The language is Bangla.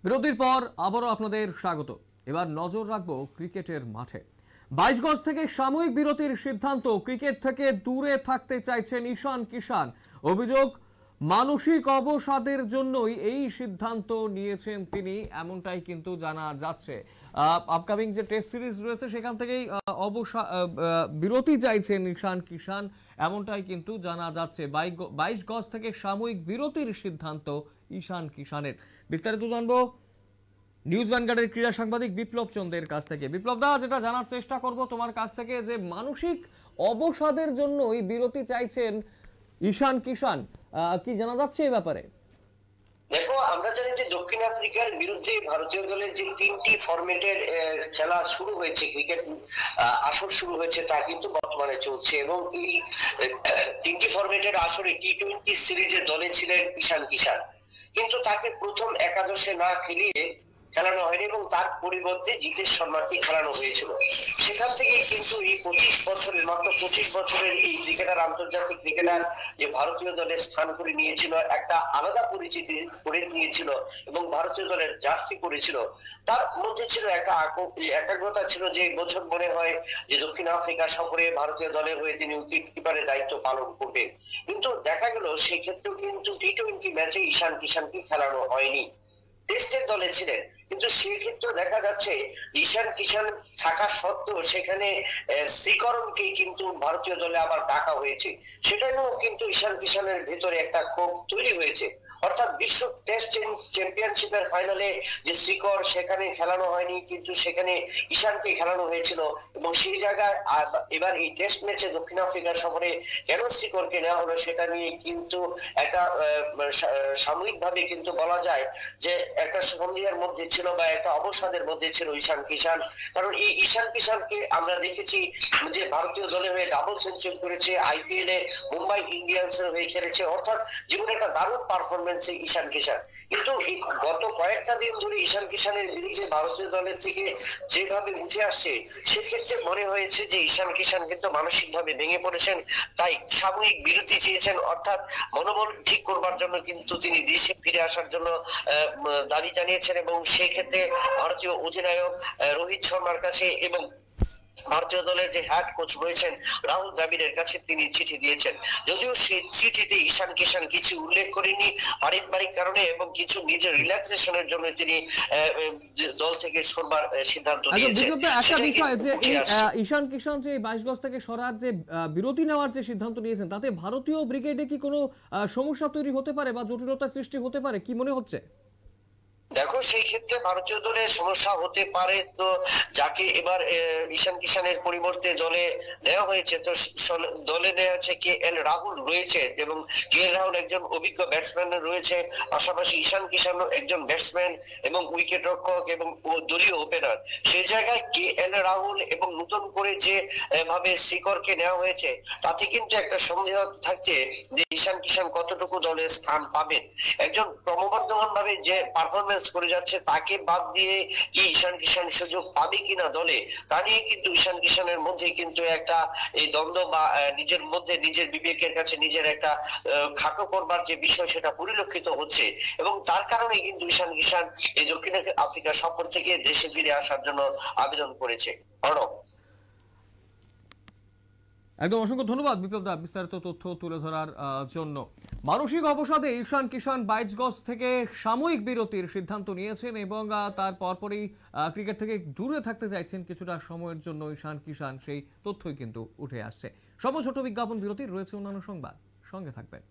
বিরতির পর আবারও আপনাদের স্বাগত। এবার নজর রাখবো ক্রিকেটের মাঠে। 22 গজ থেকে সাময়িক বিরতির সিদ্ধান্ত, ক্রিকেট থেকে দূরে থাকতে চাইছেন ঈশান কিষান। অভিযোগ, মানসিক অবসাদের জন্যই এই সিদ্ধান্ত নিয়েছেন তিনি, এমনটাই কিন্তু জানা যাচ্ছে। আপকামিং যে টেস্ট সিরিজ রয়েছে সেখান থেকেই বিরতি চাইছেন ঈশান কিষান, এমনটাই কিন্তু জানা যাচ্ছে। 22 গজ থেকে সাময়িক বিরতির সিদ্ধান্ত ঈশান কিষানের। বিস্তারিত জানবো নিউজ ভ্যানগার্ডের ক্রীড়া সাংবাদিক বিপ্লব চন্দের কাছ থেকে। বিপ্লব দা, যেটা জানার চেষ্টা করব তোমার কাছ থেকে, যে মানসিক অবসাদের জন্যই বিরতি চাইছেন ঈশান কিষান, কি জানা যাচ্ছে এই ব্যাপারে? দেখো, আমরা জানি যে দক্ষিণ আফ্রিকার বিরুদ্ধে ভারতীয় দলের যে 3টি ফরম্যাটের খেলা শুরু হয়েছে, ক্রিকেট আসর শুরু হয়েছে, তা কিন্তু বর্তমানে চলছে। এবং এই 3টি ফরম্যাটের আসরে টি-20 সিরিজের দলে ছিলেন ঈশান কিষান, কিন্তু তাকে প্রথম একাদশে না খেলিয়ে খেলানো হয়নি এবং তার পরিবর্তে জিতেশ শর্মাকে খেলানো হয়েছিল। সেখান থেকে কিন্তু এই মাত্র 25 বছরের এই ক্রিকেটার, আন্তর্জাতিক ক্রিকেটার, যে ভারতীয় দলে স্থান করে নিয়েছিল, একটা আলাদা পরিচিতি করে নিয়েছিল এবং ভারতীয় দলের জার্সি পরেছিল, তার মধ্যে ছিল একটা একাগ্রতা ছিল। যে বছর মনে হয় যে দক্ষিণ আফ্রিকা সফরে ভারতীয় দলের হয়ে তিনি উইকেট কিপারের দায়িত্ব পালন করবেন, কিন্তু দেখা গেল সেই ক্ষেত্রেও কিন্তু টি-20 ম্যাচে ঈশান কিষানকে খেলানো হয়নি। টেস্টের দলে ছিলেন, কিন্তু সেক্ষেত্রে দেখা যাচ্ছে ঈশান কিষান থাকা সত্ত্বেও সেখানে শ্রীকরণকে কিন্তু ভারতীয় দলে আবার ডাকা হয়েছে। সেটা নিয়েও কিন্তু ঈশান কিষানের ভেতরে একটা ক্ষোভ তৈরি হয়েছে। অর্থাৎ বিশ্ব টেস্ট চ্যাম্পিয়নশিপের ফাইনালে যে শ্রীকর, সেখানে খেলানো হয়নি, কিন্তু সেখানে ঈশানকে খেলানো হয়েছিল। এবং সেই জায়গায় এবার এই টেস্ট ম্যাচে দক্ষিণ আফ্রিকা সফরে কেন শ্রীকরকে নেওয়া হলো, সেটা নিয়ে কিন্তু একটা সাময়িকভাবে কিন্তু বলা যায় যে একটা সন্দেহের মধ্যে ছিল বা একটা অবসাদের মধ্যে ছিল ঈশান কিষান। কারণ এই ঈশান কিষানকে আমরা দেখেছি যে ভারতীয় দলের হয়ে ডাবল সেঞ্চুরি করেছে, আইপিএল এ মুম্বাই ইন্ডিয়ান্স এর হয়ে খেলেছে, অর্থাৎ জীবনে একটা দারুণ পারফরমেন্স ঈশান কিষান। কিন্তু এই গত কয়েকটা দিন ধরে ঈশান কিষানের বিরুদ্ধে ভারতীয় দলের থেকে যেভাবে উঠে আসছে, সেক্ষেত্রে মনে হয়েছে যে ঈশান কিষান কিন্তু মানসিকভাবে ভেঙে পড়েছেন, তাই সাময়িক বিরতি চেয়েছেন। অর্থাৎ মনোবল ঠিক করবার জন্য কিন্তু তিনি দেশে ফিরে আসার জন্য দাবি জানিয়েছেন। এবং সেই ক্ষেত্রে ভারতীয় অধিনায়ক রোহিত শর্মার কাছে এবং ভারতীয় দলের যে হেড কোচ রয়েছেন রাহুল দ্রাবিড়ের কাছে তিনি চিঠি দিয়েছেন। যদিও সেই চিঠিতে ঈশান কিষান কিছু উল্লেখ করেনি পারিবারিক কারণে এবং কিছু নিজের রিল্যাক্সেশনের জন্য তিনি দল থেকে সরবার সিদ্ধান্ত নিয়েছেন। একটা বিষয় যে ঈশান কিষান যে 22 গজ থেকে সরার যে বিরতি নেওয়ার যে সিদ্ধান্ত নিয়েছেন, তাতে ভারতীয় ব্রিগেডে কি কোনো সমস্যা তৈরি হতে পারে বা জটিলতা সৃষ্টি হতে পারে, কি মনে হচ্ছে? দেখো, সেই ক্ষেত্রে ভারতীয় দলের সমস্যা হতে পারে। তো যাকে এবার ঈশান কিষানের পরিবর্তে দলে নেওয়া হয়েছে, তো দলে নেওয়া আছে KL রাহুল রয়েছে এবং KL রাহুল একজন অভিজ্ঞ ব্যাটসম্যান রয়েছে, পাশাপাশি ঈশান কিষান একজন ব্যাটসম্যান এবং উইকেট রক্ষক এবং দলীয় ওপেনার। সেই জায়গায় KL রাহুল এবং নতুন করে যে ভাবে শ্রীকরকে নেওয়া হয়েছে, তাতে কিন্তু একটা সন্দেহ থাকছে যে ঈশান কিষান কতটুকু দলে স্থান পাবেন। একজন ক্রমবর্ধমান ভাবে যে পারফরমেন্স করে যাচ্ছে, তাকে বাদ দিয়ে কি ঈশান কিষান সুযোগ পাবে কিনা দলে, তা নিয়ে কিন্তু ঈশান কিষানের মধ্যে কিন্তু একটা এই দ্বন্দ্ব বা নিজের মধ্যে নিজের বিবেকের কাছে নিজের একটা খাটো করবার যে বিষয়, সেটা পরিলক্ষিত হচ্ছে। এবং তার কারণে কিন্তু ঈশান কিষান এই দক্ষিণ আফ্রিকা সফর থেকে দেশে ফিরে আসার জন্য আবেদন করেছে। অর্ণব, একদম অসংখ্য ধন্যবাদ বিপ্লব দা বিস্তারিত তথ্য তুলে ধরার জন্য। মানসিক অবসাদে ঈশান কিষান 22 গজ থেকে সাময়িক বিরতির সিদ্ধান্ত নিয়েছেন এবং তার পরপরই ক্রিকেট থেকে দূরে থাকতে চাইছেন কিছুটা সময়ের জন্য ঈশান কিষান, সেই তথ্যই কিন্তু উঠে আসছে। সব ছোট বিজ্ঞাপন বিরতি, রয়েছে অন্যান্য সংবাদ, সঙ্গে থাকবেন।